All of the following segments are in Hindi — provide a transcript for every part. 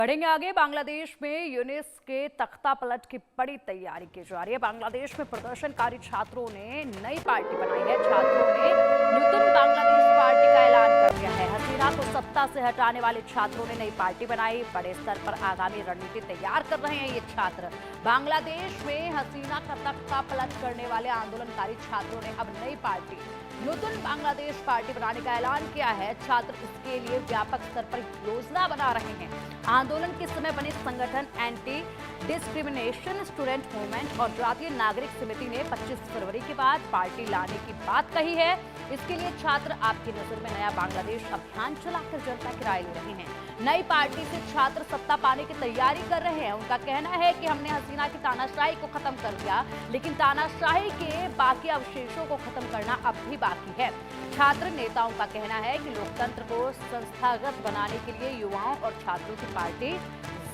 बढ़ेंगे आगे। बांग्लादेश में यूनिस के तख्ता पलट की बड़ी तैयारी की जा रही है। बांग्लादेश में प्रदर्शनकारी छात्रों ने नई पार्टी बनाई है। छात्रों ने नूतन बांग्लादेश पार्टी का ऐलान कर दिया है। हसीना को सत्ता से हटाने वाले छात्रों ने नई पार्टी बनाई। बड़े स्तर पर आगामी रणनीति तैयार कर रहे हैं ये छात्र। बांग्लादेश में हसीना का तख्ता पलट करने वाले आंदोलनकारी छात्रों ने अब नई पार्टी नूतन बांग्लादेश पार्टी बनाने का ऐलान किया है। छात्र इसके लिए व्यापक स्तर पर योजना बना रहे हैं। आंदोलन के समय बने संगठन एंटी डिस्क्रिमिनेशन स्टूडेंट मूवमेंट और जातीय नागरिक समिति ने 25 फरवरी के बाद पार्टी लाने की बात कही है। इसके लिए छात्र आपकी नजर में नया बांग्लादेश अभियान चलाकर जनता की राय ले रहे हैं। नई पार्टी से छात्र सत्ता पाने की तैयारी कर रहे हैं। उनका कहना है कि हमने हसीना की तानाशाही को खत्म कर दिया, लेकिन तानाशाही के बाकी अवशेषों को खत्म करना अब भी बाकी है। छात्र नेताओं का कहना है कि लोकतंत्र को संस्थागत बनाने के लिए युवाओं और छात्रों की पार्टी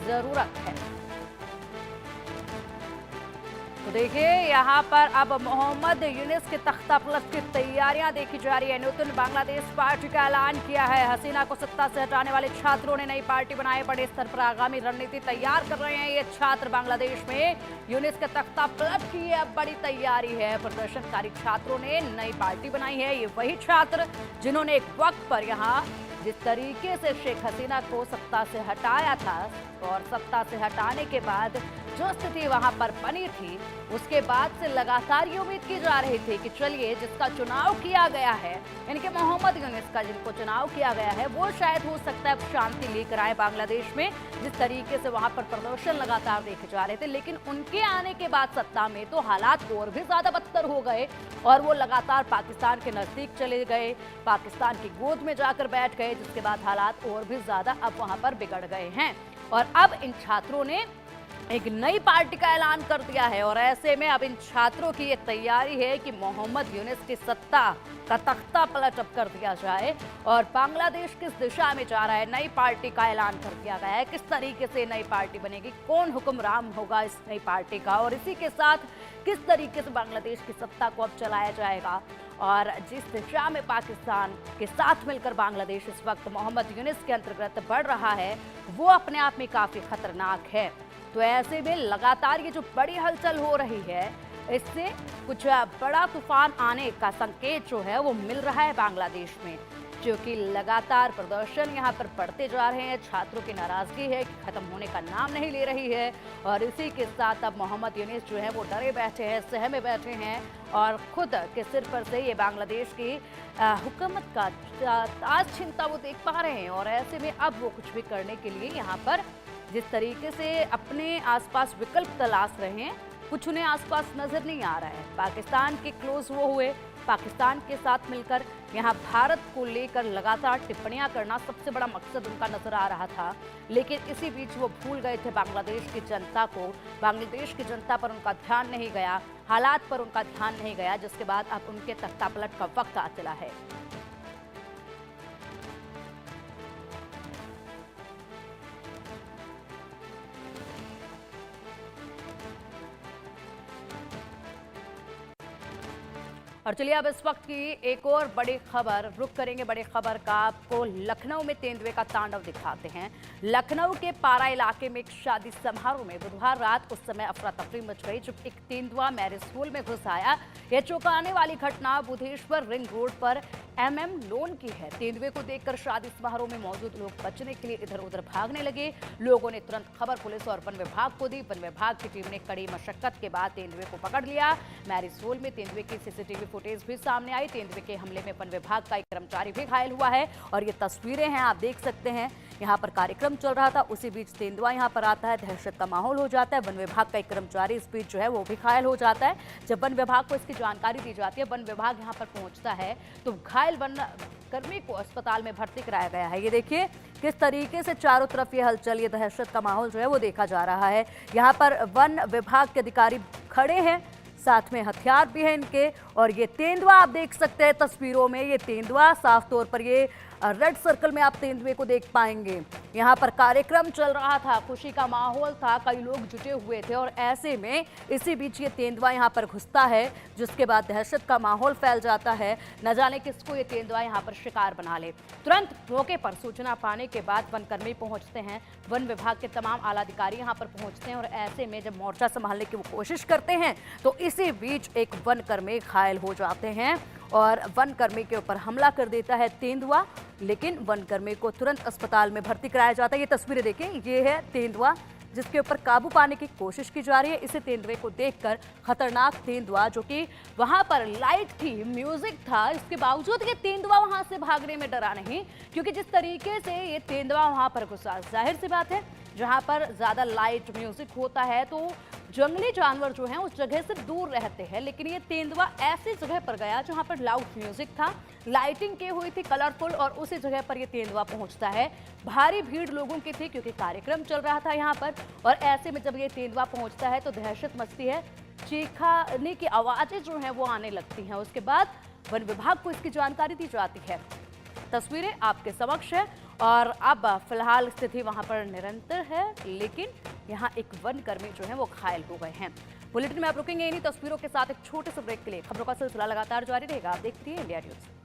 जरूरत है। तो देखिए, यहाँ पर अब मोहम्मद यूनिस के तख्ता पलट की तैयारियां देखी जा रही है। नूतन बांग्लादेश पार्टी का ऐलान किया है। हसीना को सत्ता से हटाने वाले छात्रों ने नई पार्टी बनाई। बड़े स्तर पर आगामी रणनीति तैयार कर रहे हैं ये छात्र। बांग्लादेश में यूनिस के तख्ता पलट की अब बड़ी तैयारी है। प्रदर्शनकारी छात्रों ने नई पार्टी बनाई है। ये वही छात्र जिन्होंने एक वक्त पर यहाँ जिस तरीके से शेख हसीना को सत्ता से हटाया था और सत्ता से हटाने के बाद जो स्थिति वहां पर बनी थी, उसके बाद से लगातार ये उम्मीद की जा रही थी कि चलिए जिसका चुनाव किया गया है, इनके मोहम्मद यूनिस का जिनको चुनाव किया गया है, वो शायद हो सकता है अब शांति लेकर आए बांग्लादेश में। जिस तरीके से वहां पर प्रदर्शन लगातार देखे जा रहे थे, लेकिन उनके आने के बाद सत्ता में तो हालात और भी ज्यादा बदतर हो गए और वो लगातार पाकिस्तान के नजदीक चले गए, पाकिस्तान की गोद में जाकर बैठ गए, जिसके बाद हालात और भी ज्यादा अब वहां पर बिगड़ गए हैं। और अब इन छात्रों ने एक नई पार्टी का ऐलान कर दिया है और ऐसे में अब इन छात्रों की ये तैयारी है कि मोहम्मद यूनिस की सत्ता का तख्ता पलट अब कर दिया जाए और बांग्लादेश किस दिशा में जा रहा है। नई पार्टी का ऐलान कर दिया गया है। किस तरीके से नई पार्टी बनेगी, कौन हुक्मरान होगा इस नई पार्टी का, और इसी के साथ किस तरीके से बांग्लादेश की सत्ता को अब चलाया जाएगा। और जिस दिशा में पाकिस्तान के साथ मिलकर बांग्लादेश इस वक्त मोहम्मद यूनिस के अंतर्गत बढ़ रहा है, वो अपने आप में काफी खतरनाक है। तो ऐसे में लगातार ये जो बड़ी हलचल हो रही है, इससे कुछ बड़ा तूफान आने का संकेत जो है वो मिल रहा है बांग्लादेश में, क्योंकि लगातार प्रदर्शन यहाँ पर बढ़ते जा रहे हैं। छात्रों की नाराजगी है कि खत्म होने का नाम नहीं ले रही है और इसी के साथ अब मोहम्मद यूनिस जो है वो डरे बैठे हैं, सहमे बैठे हैं और खुद के सिर पर से ये बांग्लादेश की हुकूमत का ताज छीनता वो देख पा रहे हैं। और ऐसे में अब वो कुछ भी करने के लिए यहाँ पर जिस तरीके से अपने आसपास विकल्प तलाश रहे हैं, कुछ उन्हें आसपास नजर नहीं आ रहा है। पाकिस्तान के क्लोज वो हुए, पाकिस्तान के साथ मिलकर यहाँ भारत को लेकर लगातार टिप्पणियां करना सबसे बड़ा मकसद उनका नजर आ रहा था, लेकिन इसी बीच वो भूल गए थे बांग्लादेश की जनता को। बांग्लादेश की जनता पर उनका ध्यान नहीं गया, हालात पर उनका ध्यान नहीं गया, जिसके बाद अब उनके तख्ता पलट का वक्त आ चला है। और चलिए अब इस वक्त की एक और बड़ी खबर, रुक करेंगे बड़ी खबर का। आपको लखनऊ में तेंदुए का तांडव दिखाते हैं। लखनऊ के पारा इलाके में एक शादी समारोह में बुधवार रात उस समय अफरा तफरी मच गई जब एक तेंदुआ मैरिज हॉल में घुस आया। यह चौंकाने वाली घटना बुधेश्वर रिंग रोड पर MM लोन की है। तेंदुए को देखकर शादी समारोह में मौजूद लोग बचने के लिए इधर उधर भागने लगे। लोगों ने तुरंत खबर पुलिस और वन विभाग को दी। वन विभाग की टीम ने कड़ी मशक्कत के बाद तेंदुए को पकड़ लिया। मैरिज हॉल में तेंदुए की CCTV फुटेज भी सामने आई। तेंदुए के हमले में वन विभाग का एक कर्मचारी भी घायल हुआ है और ये तस्वीरें हैं, आप देख सकते हैं। यहाँ पर कार्यक्रम चल रहा था, उसी बीच तेंदुआ यहाँ पर आता है, दहशत का माहौल हो जाता है। वन विभाग का एक कर्मचारी इस बीच जो है वो भी घायल हो जाता है। जब वन विभाग को इसकी जानकारी दी जाती है, वन विभाग यहाँ पर पहुँचता है तो घायल वन कर्मी को अस्पताल में भर्ती कराया गया है। ये देखिए किस तरीके से चारों तरफ ये हलचल, ये दहशत का माहौल जो है वो देखा जा रहा है। यहाँ पर वन विभाग के अधिकारी खड़े हैं, साथ में हथियार भी है इनके। और ये तेंदुआ आप देख सकते हैं तस्वीरों में, ये तेंदुआ साफ तौर पर ये रेड सर्कल में आप तेंदुए को देख पाएंगे। यहाँ पर कार्यक्रम चल रहा था, खुशी का माहौल था, कई लोग जुटे हुए थे और ऐसे में इसी बीच ये तेंदुआ यहाँ पर घुसता है, जिसके बाद दहशत का माहौल फैल जाता है। न जाने किसको ये तेंदुआ यहाँ पर शिकार बना ले। तुरंत मौके पर सूचना पाने के बाद वनकर्मी पहुंचते हैं, वन विभाग के तमाम आला अधिकारी यहाँ पर पहुंचते हैं और ऐसे में जब मोर्चा संभालने की वो कोशिश करते हैं तो इसी बीच एक वनकर्मी घायल हो जाते हैं और वनकर्मी के ऊपर हमला कर देता है तेंदुआ, लेकिन वनकर्मी को तुरंत अस्पताल में भर्ती कराया जाता है। ये तस्वीरें देखें, ये है तेंदुआ जिसके ऊपर काबू पाने की कोशिश की जा रही है। इसे तेंदुए को देखकर खतरनाक तेंदुआ, जो कि वहां पर लाइट थी, म्यूजिक था, इसके बावजूद ये तेंदुआ वहां से भागने में डरा नहीं, क्योंकि जिस तरीके से ये तेंदुआ वहां पर घुसा, जाहिर सी बात है जहां पर ज्यादा लाइट म्यूजिक होता है तो जंगली जानवर जो हैं उस जगह से दूर रहते हैं, लेकिन ये तेंदुआ ऐसी जगह पर गया जहां पर लाउड म्यूजिक था, लाइटिंग की हुई थी कलरफुल, और उसी जगह पर ये तेंदुआ पहुंचता है। भारी भीड़ लोगों की थी क्योंकि कार्यक्रम चल रहा था यहाँ पर, और ऐसे में जब ये तेंदुआ पहुंचता है तो दहशत मचती है, चीखने की आवाजें जो हैं वो आने लगती हैं। उसके बाद वन विभाग को इसकी जानकारी दी जाती है। तस्वीरें आपके समक्ष है और अब फिलहाल स्थिति वहां पर निरंतर है, लेकिन यहाँ एक वन कर्मी जो है वो घायल हो गए हैं। बुलेटिन में आप रुकेंगे इन्हीं तस्वीरों के साथ एक छोटे से ब्रेक के लिए। खबरों का सिलसिला लगातार जारी रहेगा, आप देखते रहिए इंडिया न्यूज।